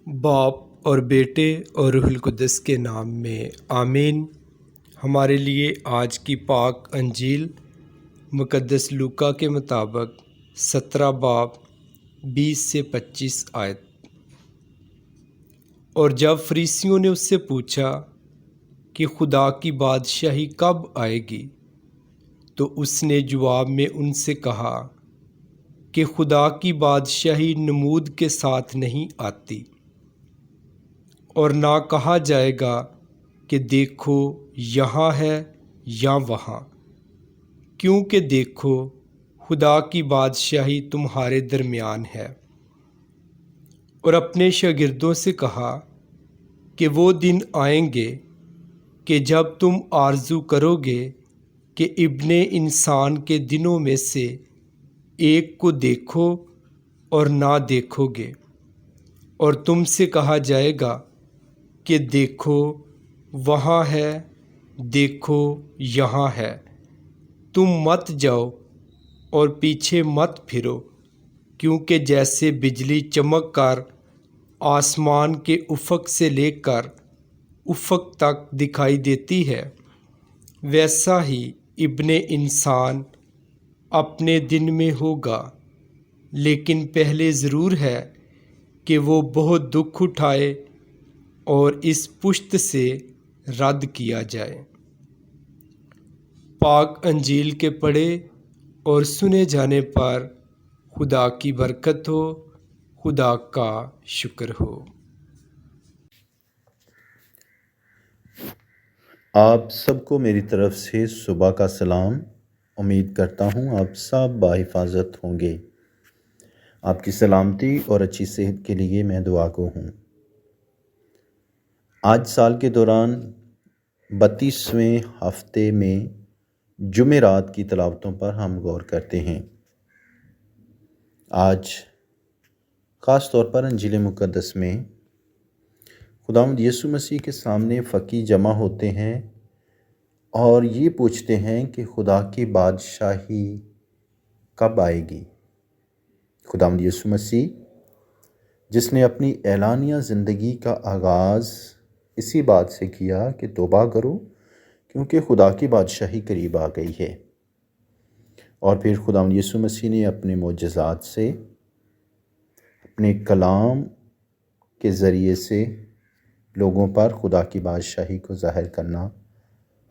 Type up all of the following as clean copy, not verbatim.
باپ اور بیٹے اور روح القدس کے نام میں آمین۔ ہمارے لیے آج کی پاک انجیل مقدس لوکا کے مطابق 17 باب 20 سے 25 آیت۔ اور جب فریسیوں نے اس سے پوچھا کہ خدا کی بادشاہی کب آئے گی، تو اس نے جواب میں ان سے کہا کہ خدا کی بادشاہی نمود کے ساتھ نہیں آتی، اور نہ کہا جائے گا کہ دیکھو یہاں ہے یا وہاں، کیونکہ دیکھو خدا کی بادشاہی تمہارے درمیان ہے۔ اور اپنے شاگردوں سے کہا کہ وہ دن آئیں گے کہ جب تم آرزو کرو گے کہ ابن انسان کے دنوں میں سے ایک کو دیکھو اور نہ دیکھو گے، اور تم سے کہا جائے گا کہ دیکھو وہاں ہے، دیکھو یہاں ہے، تم مت جاؤ اور پیچھے مت پھرو، کیونکہ جیسے بجلی چمک کر آسمان کے افق سے لے کر افق تک دکھائی دیتی ہے، ویسا ہی ابن انسان اپنے دن میں ہوگا۔ لیکن پہلے ضرور ہے کہ وہ بہت دکھ اٹھائے اور اس پشت سے رد کیا جائے۔ پاک انجیل کے پڑھے اور سنے جانے پر خدا کی برکت ہو، خدا کا شکر ہو۔ آپ سب کو میری طرف سے صبح کا سلام۔ امید کرتا ہوں آپ سب بحفاظت ہوں گے۔ آپ کی سلامتی اور اچھی صحت کے لیے میں دعا گو ہوں۔ آج سال کے دوران 32ویں ہفتے میں جمعرات کی تلاوتوں پر ہم غور کرتے ہیں۔ آج خاص طور پر انجیل مقدس میں خداوند یسوع مسیح کے سامنے فقی جمع ہوتے ہیں اور یہ پوچھتے ہیں کہ خدا کی بادشاہی کب آئے گی۔ خداوند یسوع مسیح جس نے اپنی اعلانیہ زندگی کا آغاز اسی بات سے کیا کہ توبہ کرو، کیونکہ خدا کی بادشاہی قریب آ گئی ہے، اور پھر خداوند یسوع مسیح نے اپنے معجزات سے، اپنے کلام کے ذریعے سے لوگوں پر خدا کی بادشاہی کو ظاہر کرنا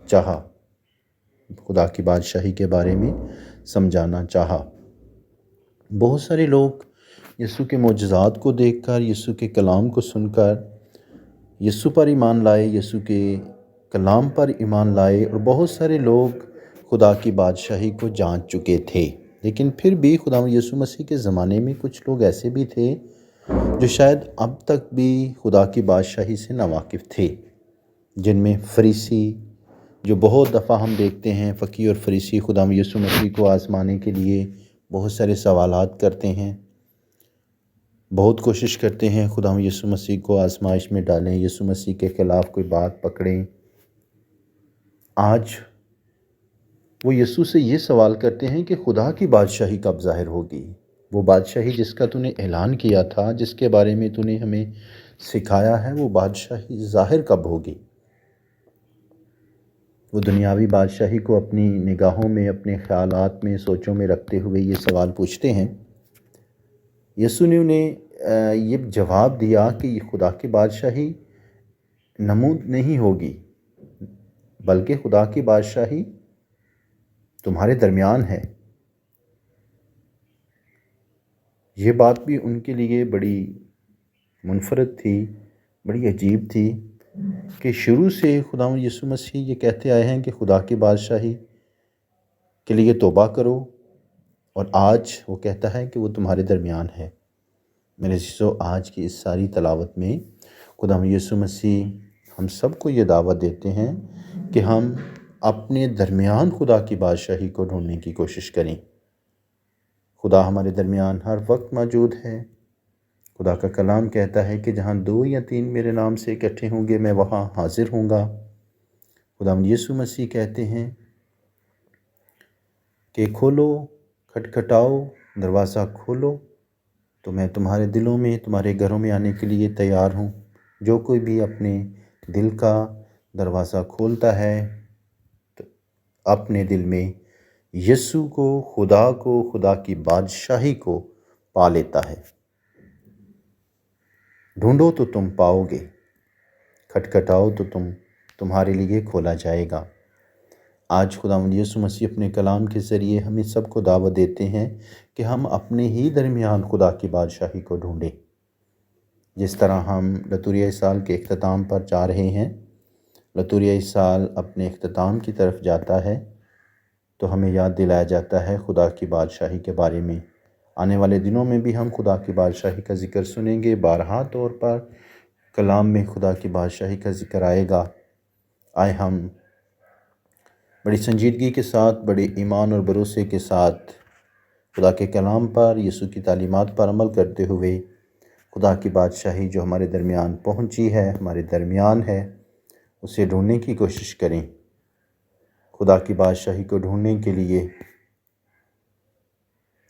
چاہا، خدا کی بادشاہی کے بارے میں سمجھانا چاہا۔ بہت سارے لوگ یسوع کے معجزات کو دیکھ کر، یسوع کے کلام کو سن کر یسوع پر ایمان لائے، یسوع کے کلام پر ایمان لائے، اور بہت سارے لوگ خدا کی بادشاہی کو جان چکے تھے۔ لیکن پھر بھی خداوند یسوع مسیح کے زمانے میں کچھ لوگ ایسے بھی تھے جو شاید اب تک بھی خدا کی بادشاہی سے ناواقف تھے، جن میں فریسی، جو بہت دفعہ ہم دیکھتے ہیں فقی اور فریسی خداوند یسوع مسیح کو آزمانے کے لیے بہت سارے سوالات کرتے ہیں، بہت کوشش کرتے ہیں خداوند یسوع مسیح کو آزمائش میں ڈالیں، یسوع مسیح کے خلاف کوئی بات پکڑیں۔ آج وہ یسوع سے یہ سوال کرتے ہیں کہ خدا کی بادشاہی کب ظاہر ہوگی؟ وہ بادشاہی جس کا تو نے اعلان کیا تھا، جس کے بارے میں تو نے ہمیں سکھایا ہے، وہ بادشاہی ظاہر کب ہوگی؟ وہ دنیاوی بادشاہی کو اپنی نگاہوں میں، اپنے خیالات میں، سوچوں میں رکھتے ہوئے یہ سوال پوچھتے ہیں۔ یسوع نے انہیں یہ جواب دیا کہ یہ خدا کی بادشاہی نمود نہیں ہوگی، بلکہ خدا کی بادشاہی تمہارے درمیان ہے۔ یہ بات بھی ان کے لیے بڑی منفرد تھی، بڑی عجیب تھی کہ شروع سے خداوند یسوع مسیح یہ کہتے آئے ہیں کہ خدا کی بادشاہی کے لیے توبہ کرو، اور آج وہ کہتا ہے کہ وہ تمہارے درمیان ہے۔ میرے عزیزو، آج کی اس ساری تلاوت میں خداوند یسوع مسیح ہم سب کو یہ دعوت دیتے ہیں کہ ہم اپنے درمیان خدا کی بادشاہی کو ڈھونڈنے کی کوشش کریں۔ خدا ہمارے درمیان ہر وقت موجود ہے۔ خدا کا کلام کہتا ہے کہ جہاں 2 یا 3 میرے نام سے اکٹھے ہوں گے، میں وہاں حاضر ہوں گا۔ خداوند یسوع مسیح کہتے ہیں کہ کھولو، کھٹکھٹاؤ، دروازہ کھولو تو میں تمہارے دلوں میں، تمہارے گھروں میں آنے کے لیے تیار ہوں۔ جو کوئی بھی اپنے دل کا دروازہ کھولتا ہے تو اپنے دل میں یسوع کو، خدا کی بادشاہی کو پا لیتا ہے۔ ڈھونڈو تو تم پاؤ گے، کھٹکھٹاؤ تو تمہارے لیے کھولا جائے گا۔ آج خداوند یسوع مسیح اپنے کلام کے ذریعے ہمیں سب کو دعوت دیتے ہیں کہ ہم اپنے ہی درمیان خدا کی بادشاہی کو ڈھونڈیں۔ جس طرح ہم لتوریہ سال کے اختتام پر جا رہے ہیں، لتوریہ سال اپنے اختتام کی طرف جاتا ہے تو ہمیں یاد دلایا جاتا ہے خدا کی بادشاہی کے بارے میں۔ آنے والے دنوں میں بھی ہم خدا کی بادشاہی کا ذکر سنیں گے۔ بارہا طور پر کلام میں خدا کی بادشاہی کا ذکر آئے گا۔ آئے ہم بڑی سنجیدگی کے ساتھ، بڑے ایمان اور بھروسے کے ساتھ خدا کے کلام پر، یسوع کی تعلیمات پر عمل کرتے ہوئے خدا کی بادشاہی جو ہمارے درمیان پہنچی ہے، ہمارے درمیان ہے، اسے ڈھونڈنے کی کوشش کریں۔ خدا کی بادشاہی کو ڈھونڈنے کے لیے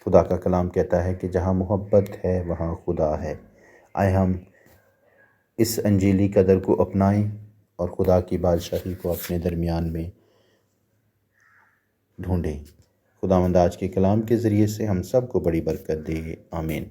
خدا کا کلام کہتا ہے کہ جہاں محبت ہے وہاں خدا ہے۔ آئے ہم اس انجیلی قدر کو اپنائیں اور خدا کی بادشاہی کو اپنے درمیان میں ڈھونڈیں۔ خداوند آج کے کلام کے ذریعے سے ہم سب کو بڑی برکت دے۔ آمین۔